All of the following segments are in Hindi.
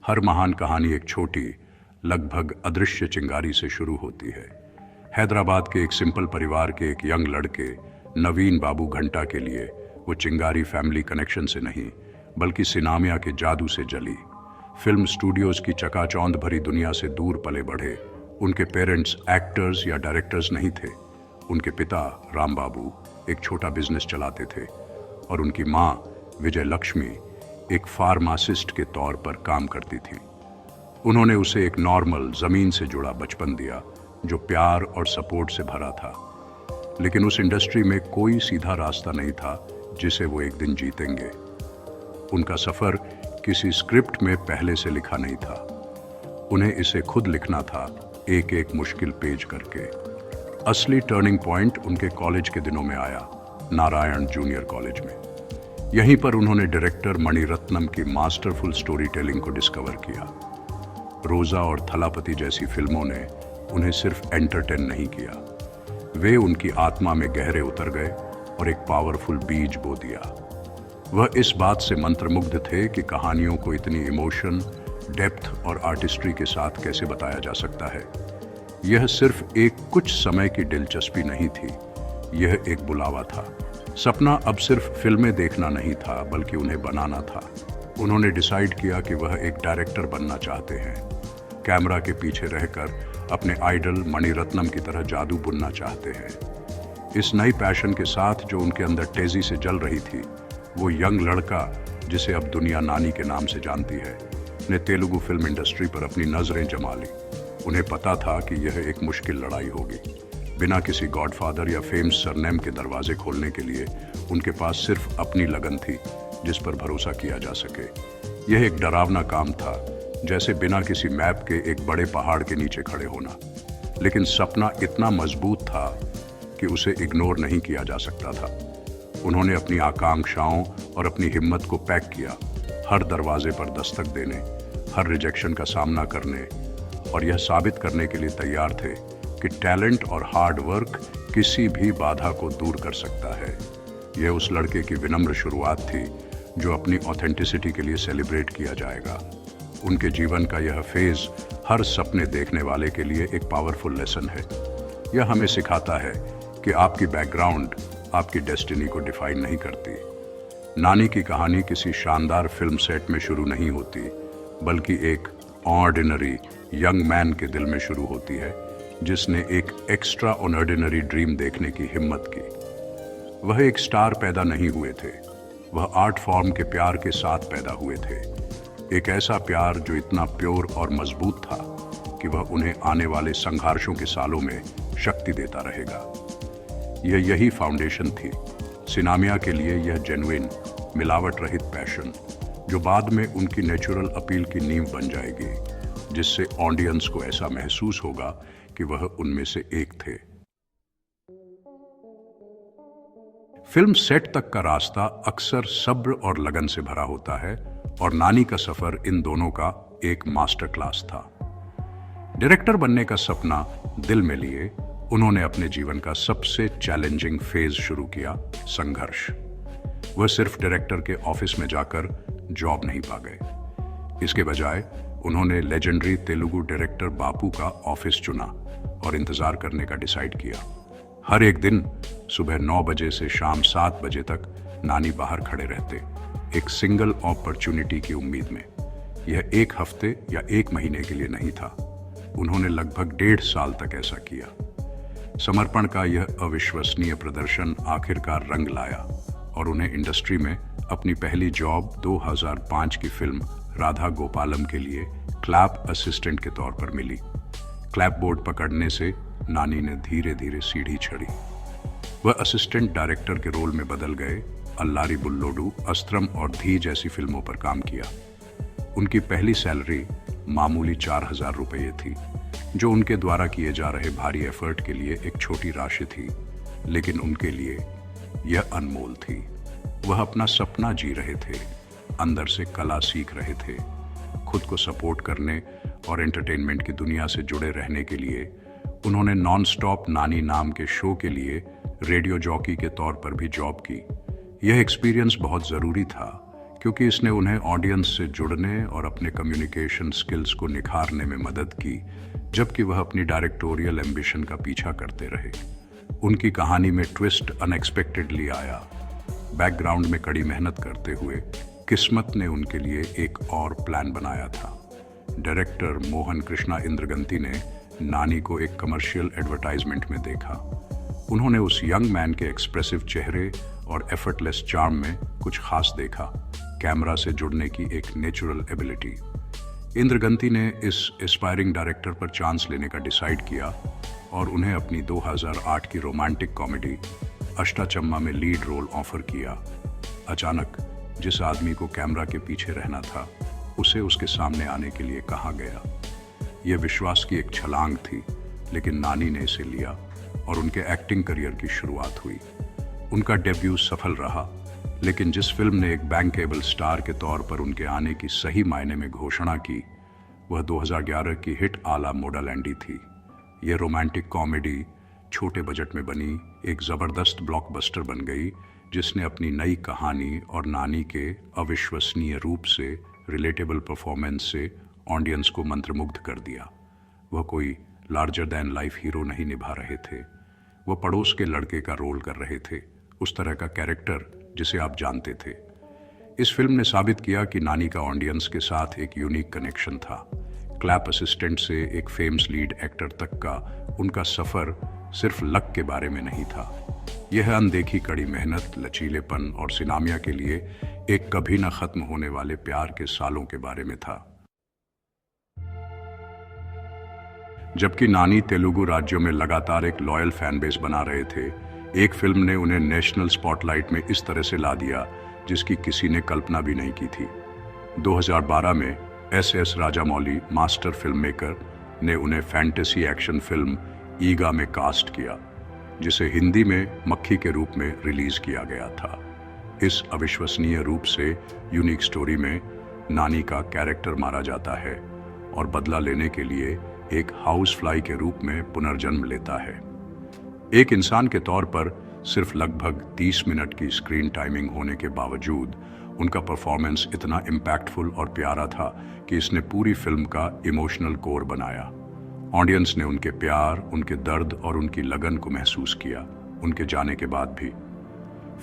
हर महान कहानी एक छोटी, लगभग अदृश्य चिंगारी से शुरू होती है। हैदराबाद के एक सिंपल परिवार के एक यंग लड़के नवीन बाबू घंटा के लिए वो चिंगारी फैमिली कनेक्शन से नहीं, बल्कि सिनामिया के जादू से जली। फिल्म स्टूडियोज की चकाचौंध भरी दुनिया से दूर पले बढ़े। उनके पेरेंट्स एक्टर्स या डायरेक्टर्स नहीं थे। उनके पिता राम बाबू एक छोटा बिजनेस चलाते थे और उनकी माँ विजय लक्ष्मी एक फार्मासिस्ट के तौर पर काम करती थी। उन्होंने उसे एक नॉर्मल जमीन से जुड़ा बचपन दिया जो प्यार और सपोर्ट से भरा था। लेकिन उस इंडस्ट्री में कोई सीधा रास्ता नहीं था जिसे वो एक दिन जीतेंगे। उनका सफर किसी स्क्रिप्ट में पहले से लिखा नहीं था। उन्हें इसे खुद लिखना था, एक एक मुश्किल पेज करके। असली टर्निंग पॉइंट उनके कॉलेज के दिनों में आया, नारायण जूनियर कॉलेज में। यहीं पर उन्होंने डायरेक्टर मणिरत्नम की मास्टरफुल स्टोरी टेलिंग को डिस्कवर किया। रोजा और थलापति जैसी फिल्मों ने उन्हें सिर्फ एंटरटेन नहीं किया, वे उनकी आत्मा में गहरे उतर गए और एक पावरफुल बीज बो दिया। वह इस बात से मंत्रमुग्ध थे कि कहानियों को इतनी इमोशन, डेप्थ और आर्टिस्ट्री के साथ कैसे बताया जा सकता है। यह सिर्फ एक कुछ समय की दिलचस्पी नहीं थी, यह एक बुलावा था। सपना अब सिर्फ फिल्में देखना नहीं था, बल्कि उन्हें बनाना था। उन्होंने डिसाइड किया कि वह एक डायरेक्टर बनना चाहते हैं। कैमरा के पीछे रहकर अपने आइडल मणिरत्नम की तरह जादू बुनना चाहते हैं। इस नई पैशन के साथ जो उनके अंदर तेजी से जल रही थी, वो यंग लड़का जिसे अब दुनिया नानी के नाम से जानती है, ने तेलुगु फिल्म इंडस्ट्री पर अपनी नजरें जमा ली। उन्हें पता था कि यह एक मुश्किल लड़ाई होगी। बिना किसी गॉडफादर या फेम्स सरनेम के दरवाजे खोलने के लिए उनके पास सिर्फ अपनी लगन थी जिस पर भरोसा किया जा सके। यह एक डरावना काम था, जैसे बिना किसी मैप के एक बड़े पहाड़ के नीचे खड़े होना। लेकिन सपना इतना मजबूत था कि उसे इग्नोर नहीं किया जा सकता था। उन्होंने अपनी आकांक्षाओं और अपनी हिम्मत को पैक किया, हर दरवाजे पर दस्तक देने, हर रिजेक्शन का सामना करने और यह साबित करने के लिए तैयार थे कि टैलेंट और हार्ड वर्क किसी भी बाधा को दूर कर सकता है। यह उस लड़के की विनम्र शुरुआत थी जो अपनी ऑथेंटिसिटी के लिए सेलिब्रेट किया जाएगा। उनके जीवन का यह फेज हर सपने देखने वाले के लिए एक पावरफुल लेसन है। यह हमें सिखाता है कि आपकी बैकग्राउंड आपकी डेस्टिनी को डिफाइन नहीं करती। नानी की कहानी किसी शानदार फिल्म सेट में शुरू नहीं होती, बल्कि एक ऑर्डिनरी यंग मैन के दिल में शुरू होती है जिसने एक एक्स्ट्रा ऑर्डिनरी ड्रीम देखने की हिम्मत की। वह एक स्टार पैदा नहीं हुए थे, वह आर्ट फॉर्म के प्यार के साथ पैदा हुए थे। एक ऐसा प्यार जो इतना प्योर और मजबूत था कि वह उन्हें आने वाले संघर्षों के सालों में शक्ति देता रहेगा। यही फाउंडेशन थी सिनामिया के लिए, यह जेन्युइन, मिलावट रहित पैशन जो बाद में उनकी नेचुरल अपील की नींव बन जाएगी, जिससे ऑडियंस को ऐसा महसूस होगा कि वह उनमें से एक थे। फिल्म सेट तक का रास्ता अक्सर सब्र और लगन से भरा होता है और नानी का सफर इन दोनों का एक मास्टर क्लास था। डायरेक्टर बनने का सपना दिल में लिए उन्होंने अपने जीवन का सबसे चैलेंजिंग फेज शुरू किया, संघर्ष। वह सिर्फ डायरेक्टर के ऑफिस में जाकर जॉब नहीं पा गए। इसके बजाय उन्होंने लेजेंडरी तेलुगु डायरेक्टर बापू का ऑफिस चुना और इंतजार करने का डिसाइड किया। हर एक दिन सुबह 9 बजे से शाम 7 बजे तक नानी बाहर खड़े रहते, एक सिंगल अपॉर्चुनिटी की उम्मीद में। यह एक हफ्ते या एक महीने के लिए नहीं था, उन्होंने लगभग 1.5 साल तक ऐसा किया। समर्पण का यह अविश्वसनीय प्रदर्शन आखिरकार रंग लाया और उन्हें इंडस्ट्री में अपनी पहली जॉब 2005 की फिल्म राधा गोपालम के लिए क्लैप असिस्टेंट के तौर पर मिली। क्लैप बोर्ड पकड़ने से नानी ने धीरे धीरे सीढ़ी चढ़ी। वह असिस्टेंट डायरेक्टर के रोल में बदल गए, अल्लारी बुल्लोडू, अस्त्रम और धी जैसी फिल्मों पर काम किया। उनकी पहली सैलरी मामूली 4,000 रुपये थी, जो उनके द्वारा किए जा रहे भारी एफर्ट के लिए एक छोटी राशि थी, लेकिन उनके लिए यह अनमोल थी। वह अपना सपना जी रहे थे, अंदर से कला सीख रहे थे। खुद को सपोर्ट करने और एंटरटेनमेंट की दुनिया से जुड़े रहने के लिए उन्होंने नॉन स्टॉप नानी नाम के शो के लिए रेडियो जॉकी के तौर पर भी जॉब की। यह एक्सपीरियंस बहुत ज़रूरी था क्योंकि इसने उन्हें ऑडियंस से जुड़ने और अपने कम्युनिकेशन स्किल्स को निखारने में मदद की, जबकि वह अपनी डायरेक्टोरियल एम्बिशन का पीछा करते रहे। उनकी कहानी में ट्विस्ट अनएक्सपेक्टेडली आया। बैकग्राउंड में कड़ी मेहनत करते हुए किस्मत ने उनके लिए एक और प्लान बनाया था। डायरेक्टर मोहन कृष्णा इंद्रगंती ने नानी को एक कमर्शियल एडवर्टाइजमेंट में देखा। उन्होंने उस यंग मैन के एक्सप्रेसिव चेहरे और एफर्टलेस चार्म में कुछ खास देखा, कैमरा से जुड़ने की एक नेचुरल एबिलिटी। इंद्रगंती ने इस एस्पायरिंग डायरेक्टर पर चांस लेने का डिसाइड किया और उन्हें अपनी 2008 की रोमांटिक कॉमेडी अष्टाचम्मा में लीड रोल ऑफर किया। अचानक जिस आदमी को कैमरा के पीछे रहना था, उसे उसके सामने आने के लिए कहा गया। यह विश्वास की एक छलांग थी, लेकिन नानी ने इसे लिया और उनके एक्टिंग करियर की शुरुआत हुई। उनका डेब्यू सफल रहा, लेकिन जिस फिल्म ने एक बैंकेबल स्टार के तौर पर उनके आने की सही मायने में घोषणा की, वह 2011 की हिट आला मोडा लैंडी थी। यह रोमांटिक कॉमेडी छोटे बजट में बनी एक ज़बरदस्त ब्लॉकबस्टर बन गई, जिसने अपनी नई कहानी और नानी के अविश्वसनीय रूप से रिलेटेबल परफॉर्मेंस से ऑडियंस को मंत्रमुग्ध कर दिया। वह कोई लार्जर दैन लाइफ हीरो नहीं निभा रहे थे, वह पड़ोस के लड़के का रोल कर रहे थे, उस तरह का कैरेक्टर जिसे आप जानते थे। इस फिल्म ने साबित किया कि नानी का ऑडियंस के साथ एक यूनिक कनेक्शन था। क्लैप असिस्टेंट से एक फेमस लीड एक्टर तक का उनका सफ़र सिर्फ लक के बारे में नहीं था। यह अनदेखी कड़ी मेहनत, लचीलेपन और सिनामिया के लिए एक कभी न खत्म होने वाले प्यार के सालों के बारे में था। जबकि नानी तेलुगु राज्यों में लगातार एक लॉयल फैन बेस बना रहे थे, एक फिल्म ने उन्हें नेशनल स्पॉटलाइट में इस तरह से ला दिया जिसकी किसी ने कल्पना भी नहीं की थी। 2012 में S Rajamouli master film maker ने उन्हें फैंटेसी एक्शन फिल्म ईगा में कास्ट किया, जिसे हिंदी में मक्खी के रूप में रिलीज किया गया था। इस अविश्वसनीय रूप से यूनिक स्टोरी में नानी का कैरेक्टर मारा जाता है और बदला लेने के लिए एक हाउस फ्लाई के रूप में पुनर्जन्म लेता है। एक इंसान के तौर पर सिर्फ लगभग 30 मिनट की स्क्रीन टाइमिंग होने के बावजूद उनका परफॉर्मेंस इतना इम्पैक्टफुल और प्यारा था कि इसने पूरी फिल्म का इमोशनल कोर बनाया। ऑडियंस ने उनके प्यार, उनके दर्द और उनकी लगन को महसूस किया उनके जाने के बाद भी।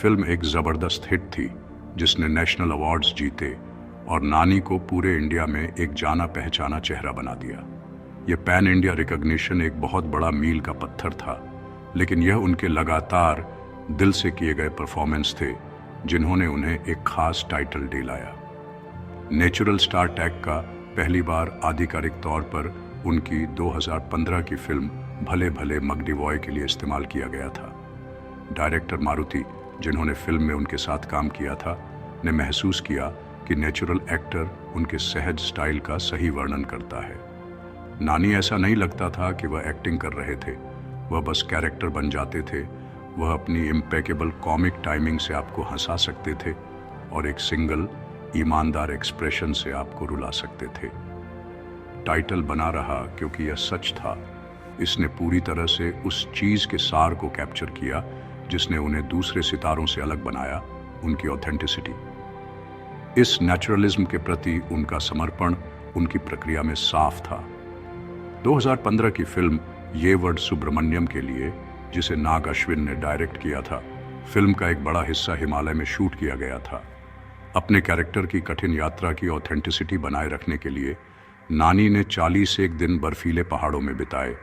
फिल्म एक ज़बरदस्त हिट थी जिसने नेशनल अवार्ड्स जीते और नानी को पूरे इंडिया में एक जाना पहचाना चेहरा बना दिया। यह पैन इंडिया रिकॉग्निशन एक बहुत बड़ा मील का पत्थर था, लेकिन यह उनके लगातार दिल से किए गए परफॉर्मेंस थे जिन्होंने उन्हें एक खास टाइटल दिलाया। नेचुरल स्टार टैग का पहली बार आधिकारिक तौर पर उनकी 2015 की फिल्म भले भले मगडी के लिए इस्तेमाल किया गया था। डायरेक्टर मारुति, जिन्होंने फिल्म में उनके साथ काम किया था, ने महसूस किया कि नेचुरल एक्टर उनके सहज स्टाइल का सही वर्णन करता है। नानी ऐसा नहीं लगता था कि वह एक्टिंग कर रहे थे, वह बस कैरेक्टर बन जाते थे। वह अपनी इम्पेकेबल कॉमिक टाइमिंग से आपको हंसा सकते थे और एक सिंगल ईमानदार एक्सप्रेशन से आपको रुला सकते थे। टाइटल बना रहा क्योंकि यह सच था। इसने पूरी तरह से उस चीज़ के सार को कैप्चर किया जिसने उन्हें दूसरे सितारों से अलग बनाया, उनकी ऑथेंटिसिटी। इस नेचुरलिज्म के प्रति उनका समर्पण उनकी प्रक्रिया में साफ था। 2015 की फिल्म ये वर्ड सुब्रमण्यम के लिए, जिसे नाग अश्विन ने डायरेक्ट किया था, फिल्म का एक बड़ा हिस्सा हिमालय में शूट किया गया था। अपने कैरेक्टर की कठिन यात्रा की ऑथेंटिसिटी बनाए रखने के लिए नानी ने 41 दिन बर्फीले पहाड़ों में बिताए।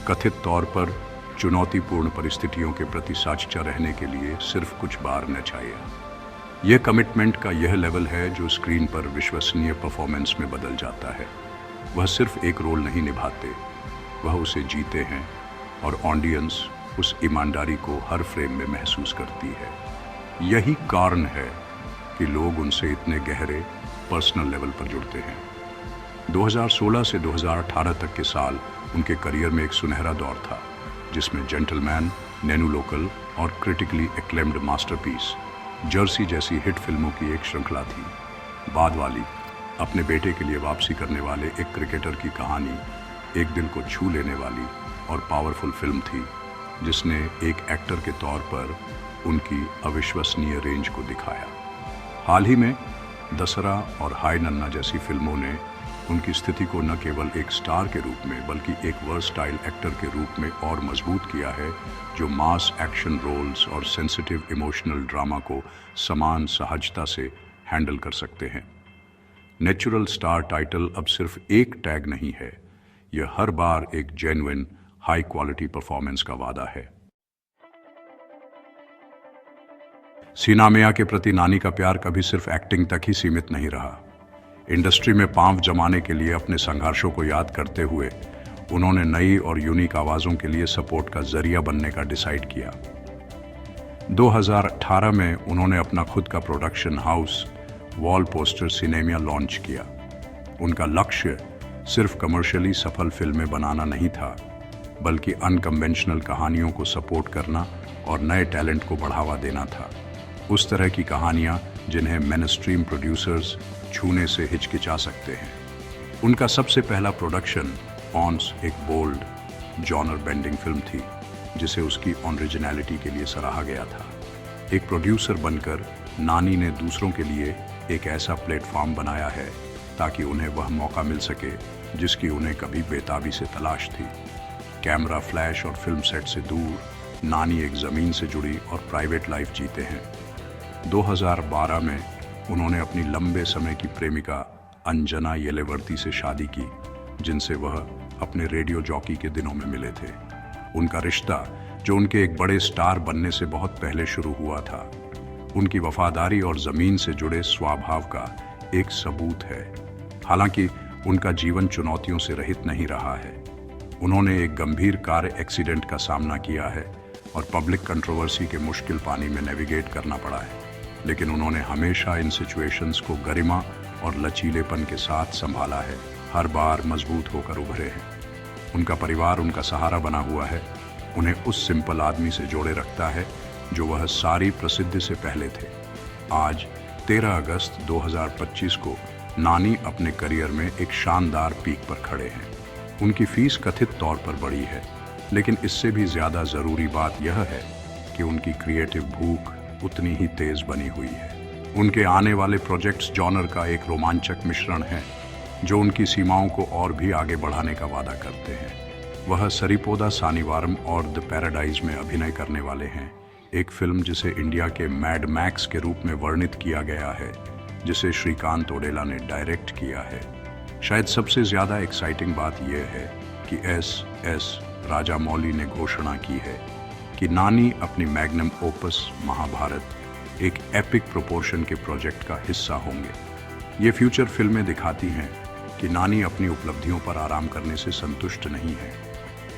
कथित तौर पर चुनौतीपूर्ण परिस्थितियों के प्रति साच्चा रहने के लिए सिर्फ कुछ बार न चाहिए। यह कमिटमेंट का यह लेवल है जो स्क्रीन पर विश्वसनीय परफॉर्मेंस में बदल जाता है। वह सिर्फ एक रोल नहीं निभाते, वह उसे जीते हैं और ऑडियंस उस ईमानदारी को हर फ्रेम में महसूस करती है। यही कारण है कि लोग उनसे इतने गहरे पर्सनल लेवल पर जुड़ते हैं। 2016 से 2018 तक के साल उनके करियर में एक सुनहरा दौर था, जिसमें जेंटलमैन, नैनू लोकल और क्रिटिकली एक्लेम्ड मास्टरपीस जर्सी जैसी हिट फिल्मों की एक श्रृंखला थी। बाद वाली अपने बेटे के लिए वापसी करने वाले एक क्रिकेटर की कहानी एक दिल को छू लेने वाली और पावरफुल फिल्म थी, जिसने एक एक्टर के तौर पर उनकी अविश्वसनीय रेंज को दिखाया। हाल ही में दसरा और हाय नन्ना जैसी फिल्मों ने उनकी स्थिति को न केवल एक स्टार के रूप में बल्कि एक वर्सटाइल एक्टर के रूप में और मजबूत किया है, जो मास एक्शन रोल्स और सेंसिटिव इमोशनल ड्रामा को समान सहजता से हैंडल कर सकते हैं। नेचुरल स्टार टाइटल अब सिर्फ एक टैग नहीं है, यह हर बार एक जेन्युइन हाई क्वालिटी परफॉर्मेंस का वादा है। सीना मियां के प्रति नानी का प्यार कभी सिर्फ एक्टिंग तक ही सीमित नहीं रहा। इंडस्ट्री में पांव जमाने के लिए अपने संघर्षों को याद करते हुए उन्होंने नई और यूनिक आवाज़ों के लिए सपोर्ट का जरिया बनने का डिसाइड किया। 2018 में उन्होंने अपना खुद का production house Wall Poster Cinema launch किया। उनका लक्ष्य सिर्फ कमर्शियली सफल फिल्में बनाना नहीं था, बल्कि अनकन्वेंशनल कहानियों को सपोर्ट करना और नए टैलेंट को बढ़ावा देना था। उस तरह की कहानियां जिन्हें मेनस्ट्रीम प्रोड्यूसर्स छूने से हिचकिचा सकते हैं। उनका सबसे पहला प्रोडक्शन ऑन्स एक बोल्ड जॉनर बेंडिंग फिल्म थी, जिसे उसकी ओरिजिनलिटी के लिए सराहा गया था। एक प्रोड्यूसर बनकर नानी ने दूसरों के लिए एक ऐसा प्लेटफॉर्म बनाया है ताकि उन्हें वह मौका मिल सके जिसकी उन्हें कभी बेताबी से तलाश थी। कैमरा, फ्लैश और फिल्म सेट से दूर नानी एक ज़मीन से जुड़ी और प्राइवेट लाइफ जीते हैं। 2012 में उन्होंने अपनी लंबे समय की प्रेमिका अंजना येलेवर्ती से शादी की, जिनसे वह अपने रेडियो जॉकी के दिनों में मिले थे। उनका रिश्ता, जो उनके एक बड़े स्टार बनने से बहुत पहले शुरू हुआ था, उनकी वफादारी और ज़मीन से जुड़े स्वभाव का एक सबूत है। हालांकि उनका जीवन चुनौतियों से रहित नहीं रहा है। उन्होंने एक गंभीर कार एक्सीडेंट का सामना किया है और पब्लिक कंट्रोवर्सी के मुश्किल पानी में नेविगेट करना पड़ा है, लेकिन उन्होंने हमेशा इन सिचुएशंस को गरिमा और लचीलेपन के साथ संभाला है, हर बार मजबूत होकर उभरे हैं। उनका परिवार उनका सहारा बना हुआ है, उन्हें उस सिंपल आदमी से जोड़े रखता है जो वह सारी प्रसिद्धि से पहले थे। आज 13 अगस्त 2025 को नानी अपने करियर में एक शानदार पीक पर खड़े हैं। उनकी फीस कथित तौर पर बढ़ी है, लेकिन इससे भी ज़्यादा ज़रूरी बात यह है कि उनकी क्रिएटिव भूख उतनी ही तेज़ बनी हुई है। उनके आने वाले प्रोजेक्ट्स जॉनर का एक रोमांचक मिश्रण है, जो उनकी सीमाओं को और भी आगे बढ़ाने का वादा करते हैं। वह सरिपोदा सानिवारम और द पैराडाइज में अभिनय करने वाले हैं, एक फिल्म जिसे इंडिया के मैड मैक्स के रूप में वर्णित किया गया है, जिसे श्रीकांत ओडेला ने डायरेक्ट किया है। शायद सबसे ज़्यादा एक्साइटिंग बात यह है कि एस राजामौली ने घोषणा की है कि नानी अपनी मैग्नम ओपस महाभारत एक एपिक प्रोपोर्शन के प्रोजेक्ट का हिस्सा होंगे। ये फ्यूचर फिल्में दिखाती हैं कि नानी अपनी उपलब्धियों पर आराम करने से संतुष्ट नहीं है।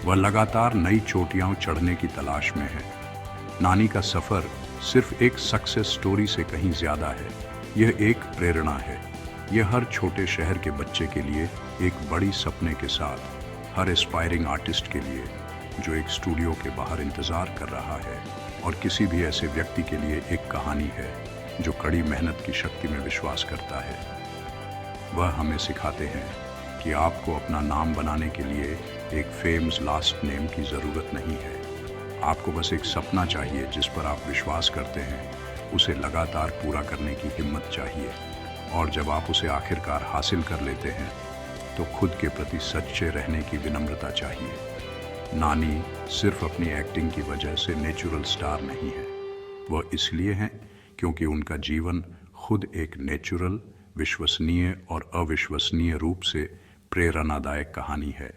वह लगातार नई चोटियां चढ़ने की तलाश में है। नानी का सफ़र सिर्फ एक सक्सेस स्टोरी से कहीं ज़्यादा है। यह एक प्रेरणा है। यह हर छोटे शहर के बच्चे के लिए एक बड़ी सपने के साथ, हर एस्पायरिंग आर्टिस्ट के लिए जो एक स्टूडियो के बाहर इंतज़ार कर रहा है, और किसी भी ऐसे व्यक्ति के लिए एक कहानी है जो कड़ी मेहनत की शक्ति में विश्वास करता है। वह हमें सिखाते हैं कि आपको अपना नाम बनाने के लिए एक फेमस लास्ट नेम की ज़रूरत नहीं है। आपको बस एक सपना चाहिए जिस पर आप विश्वास करते हैं। उसे लगातार पूरा करने की हिम्मत चाहिए, और जब आप उसे आखिरकार हासिल कर लेते हैं तो खुद के प्रति सच्चे रहने की विनम्रता चाहिए। नानी सिर्फ अपनी एक्टिंग की वजह से नेचुरल स्टार नहीं है। वह इसलिए हैं क्योंकि उनका जीवन खुद एक नेचुरल, विश्वसनीय और अविश्वसनीय रूप से प्रेरणादायक कहानी है।